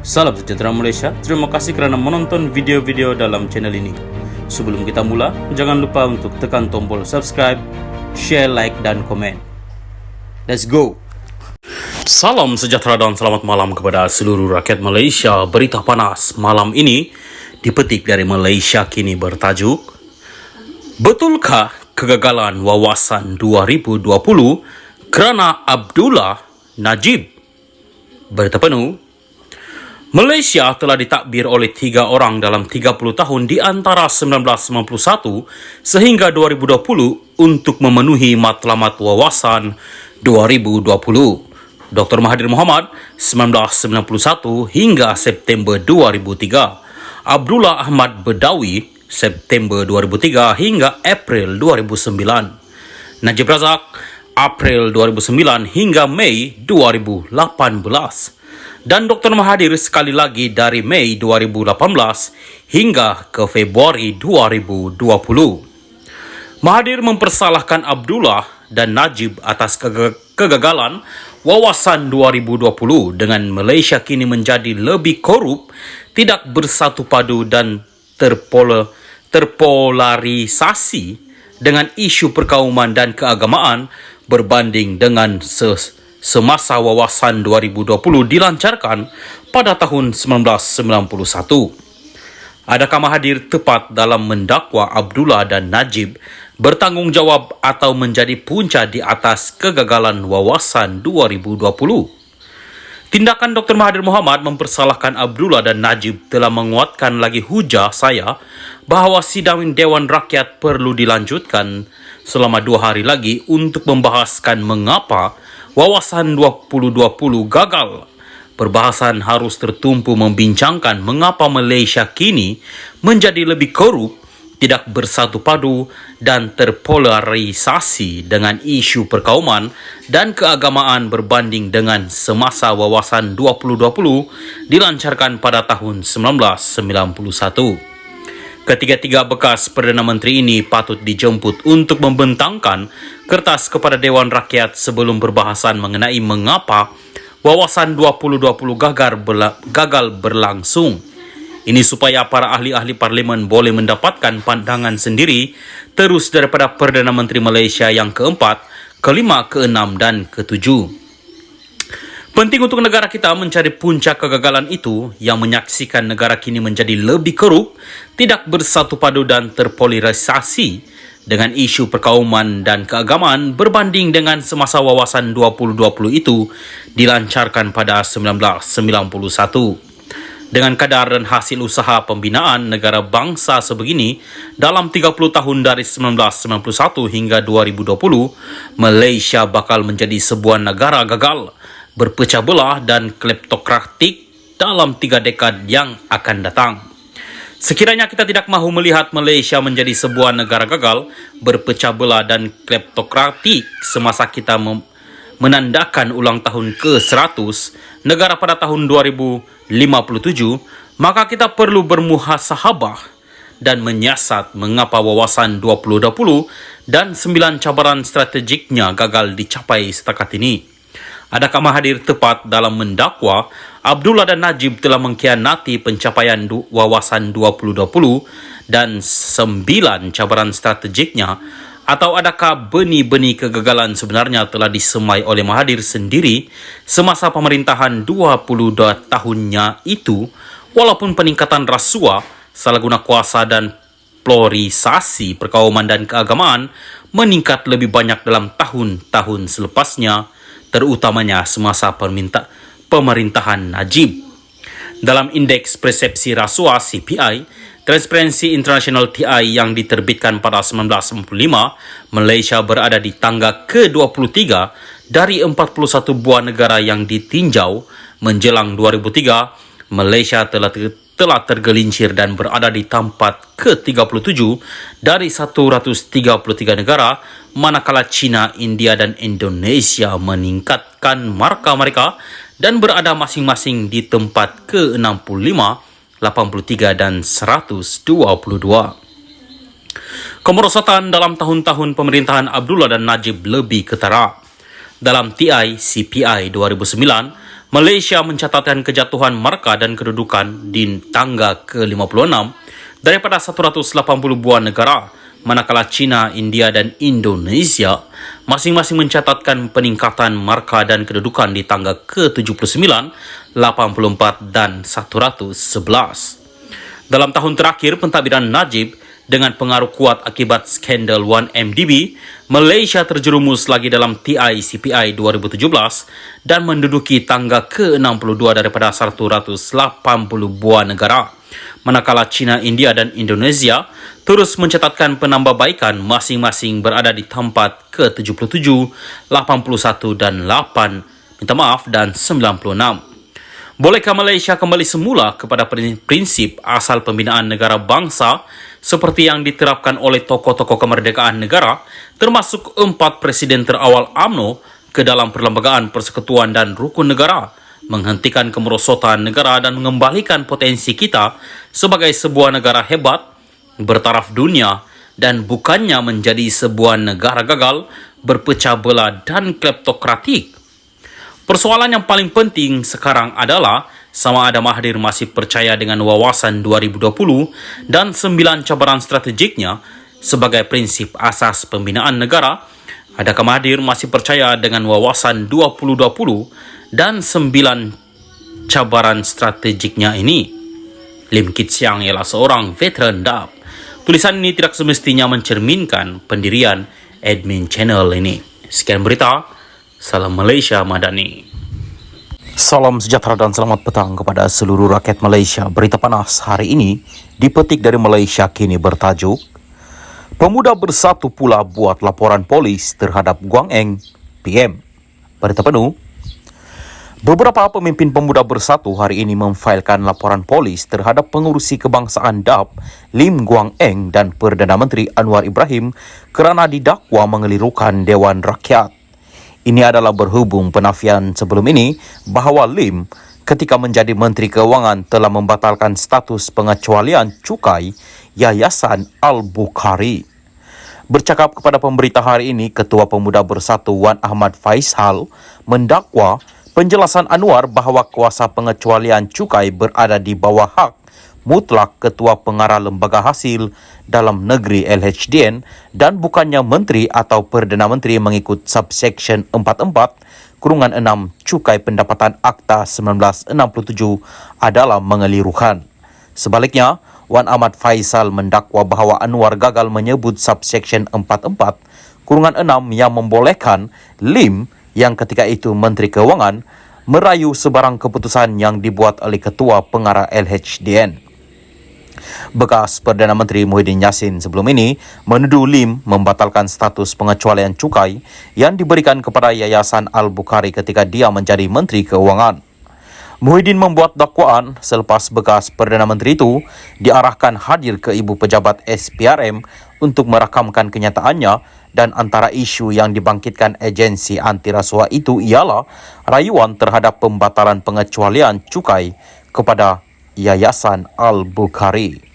Salam sejahtera Malaysia, terima kasih kerana menonton video-video dalam channel ini. Sebelum kita mula, jangan lupa untuk tekan tombol subscribe, share, like dan komen. Let's go! Salam sejahtera dan selamat malam kepada seluruh rakyat Malaysia. Berita panas malam ini dipetik dari Malaysia Kini bertajuk, betulkah kegagalan wawasan 2020 kerana Abdullah Najib? Berita penuh, Malaysia telah ditakbir oleh 3 orang dalam 30 tahun di antara 1991 sehingga 2020 untuk memenuhi matlamat wawasan 2020. Dr. Mahathir Mohamad 1991 hingga September 2003. Abdullah Ahmad Badawi September 2003 hingga April 2009. Najib Razak April 2009 hingga Mei 2018. Dan Dr. Mahathir sekali lagi dari Mei 2018 hingga ke Februari 2020. Mahathir mempersalahkan Abdullah dan Najib atas kegagalan wawasan 2020 dengan Malaysia kini menjadi lebih korup, tidak bersatu padu dan terpolarisasi dengan isu perkauman dan keagamaan berbanding dengan semasa wawasan 2020 dilancarkan pada tahun 1991. Adakah Mahathir tepat dalam mendakwa Abdullah dan Najib bertanggungjawab atau menjadi punca di atas kegagalan wawasan 2020? Tindakan Dr. Mahathir Mohamad mempersalahkan Abdullah dan Najib telah menguatkan lagi hujah saya bahawa sidang Dewan Rakyat perlu dilanjutkan selama 2 hari lagi untuk membahaskan mengapa wawasan 2020 gagal. Perbahasan harus tertumpu membincangkan mengapa Malaysia kini menjadi lebih korup, tidak bersatu padu dan terpolarisasi dengan isu perkauman dan keagamaan berbanding dengan semasa wawasan 2020 dilancarkan pada tahun 1991. Ketiga-tiga bekas Perdana Menteri ini patut dijemput untuk membentangkan kertas kepada Dewan Rakyat sebelum perbahasan mengenai mengapa wawasan 2020 gagal berlangsung. Ini supaya para ahli-ahli parlimen boleh mendapatkan pandangan sendiri terus daripada Perdana Menteri Malaysia yang keempat, kelima, keenam dan ketujuh. Penting untuk negara kita mencari puncak kegagalan itu yang menyaksikan negara kini menjadi lebih korup, tidak bersatu padu dan terpolarisasi dengan isu perkauman dan keagamaan berbanding dengan semasa wawasan 2020 itu dilancarkan pada 1991. Dengan kadar dan hasil usaha pembinaan negara bangsa sebegini dalam 30 tahun dari 1991 hingga 2020, Malaysia bakal menjadi sebuah negara gagal, berpecah belah dan kleptokratik dalam 3 dekad yang akan datang. Sekiranya kita tidak mahu melihat Malaysia menjadi sebuah negara gagal, berpecah belah dan kleptokratik semasa kita menandakan ulang tahun ke-100 negara pada tahun 2057, maka kita perlu bermuhasabah dan menyiasat mengapa wawasan 2020 dan 9 cabaran strategiknya gagal dicapai setakat ini. Adakah Mahathir tepat dalam mendakwa Abdullah dan Najib telah mengkhianati pencapaian wawasan 2020 dan 9 cabaran strategiknya? Atau adakah benih-benih kegagalan sebenarnya telah disemai oleh Mahathir sendiri semasa pemerintahan 22 tahunnya itu, walaupun peningkatan rasuah, salah guna kuasa dan polarisasi perkauman dan keagamaan meningkat lebih banyak dalam tahun-tahun selepasnya, terutamanya semasa pemerintahan Najib. Dalam Indeks Persepsi Rasuah CPI, Transparency International TI yang diterbitkan pada 1995, Malaysia berada di tangga ke-23 dari 41 buah negara yang ditinjau. Menjelang 2003, Malaysia telah tergelincir dan berada di tempat ke-37 dari 133 negara, manakala China, India dan Indonesia meningkatkan markah mereka dan berada masing-masing di tempat ke-65, 83 dan 122. Kemerosotan dalam tahun-tahun pemerintahan Abdullah dan Najib lebih ketara. Dalam TI CPI 2009, Malaysia mencatatkan kejatuhan markah dan kedudukan di tangga ke-56 daripada 180 buah negara, manakala China, India dan Indonesia masing-masing mencatatkan peningkatan markah dan kedudukan di tangga ke-79, 84 dan 111. Dalam tahun terakhir pentadbiran Najib dengan pengaruh kuat akibat skandal 1MDB, Malaysia terjerumus lagi dalam TI CPI 2017 dan menduduki tangga ke-62 daripada 180 buah negara. Manakala China, India dan Indonesia terus mencatatkan penambahbaikan masing-masing berada di tempat ke-77, 81 dan 96. Bolehkah Malaysia kembali semula kepada prinsip asal pembinaan negara bangsa seperti yang diterapkan oleh tokoh-tokoh kemerdekaan negara, termasuk 4 presiden terawal UMNO ke dalam perlembagaan persekutuan dan rukun negara, menghentikan kemerosotan negara dan mengembalikan potensi kita sebagai sebuah negara hebat, bertaraf dunia dan bukannya menjadi sebuah negara gagal, berpecah belah dan kleptokratik? Persoalan yang paling penting sekarang adalah sama ada Mahathir masih percaya dengan wawasan 2020 dan 9 cabaran strategiknya sebagai prinsip asas pembinaan negara. Adakah Mahathir masih percaya dengan wawasan 2020 dan 9 cabaran strategiknya ini? Lim Kit Siang ialah seorang veteran DAP. Tulisan ini tidak semestinya mencerminkan pendirian admin channel ini. Sekian berita. Salam Malaysia Madani. Salam sejahtera dan selamat petang kepada seluruh rakyat Malaysia. Berita panas hari ini dipetik dari Malaysia Kini bertajuk Pemuda Bersatu pula buat laporan polis terhadap Guang Eng, PM. Berita penuh. Beberapa pemimpin Pemuda Bersatu hari ini memfailkan laporan polis terhadap pengurusi kebangsaan DAP Lim Guang Eng dan Perdana Menteri Anwar Ibrahim kerana didakwa mengelirukan Dewan Rakyat. Ini adalah berhubung penafian sebelum ini bahawa Lim ketika menjadi Menteri Keuangan telah membatalkan status pengecualian cukai Yayasan Al-Bukhari. Bercakap kepada pemberita hari ini, Ketua Pemuda Bersatu Wan Ahmad Faisal mendakwa penjelasan Anwar bahawa kuasa pengecualian cukai berada di bawah hak mutlak Ketua Pengarah Lembaga Hasil Dalam Negeri LHDN dan bukannya Menteri atau Perdana Menteri mengikut subsection 44-6 Cukai Pendapatan Akta 1967 adalah mengelirukan. Sebaliknya, Wan Ahmad Faisal mendakwa bahawa Anwar gagal menyebut subsection 44-6 yang membolehkan Lim yang ketika itu Menteri Keuangan merayu sebarang keputusan yang dibuat oleh Ketua Pengarah LHDN. Bekas Perdana Menteri Muhyiddin Yassin sebelum ini menuduh Lim membatalkan status pengecualian cukai yang diberikan kepada Yayasan Al-Bukhari ketika dia menjadi Menteri Keuangan. Muhyiddin membuat dakwaan selepas bekas Perdana Menteri itu diarahkan hadir ke Ibu Pejabat SPRM untuk merakamkan kenyataannya, dan antara isu yang dibangkitkan agensi anti rasuah itu ialah rayuan terhadap pembatalan pengecualian cukai kepada Yayasan Al-Bukhari.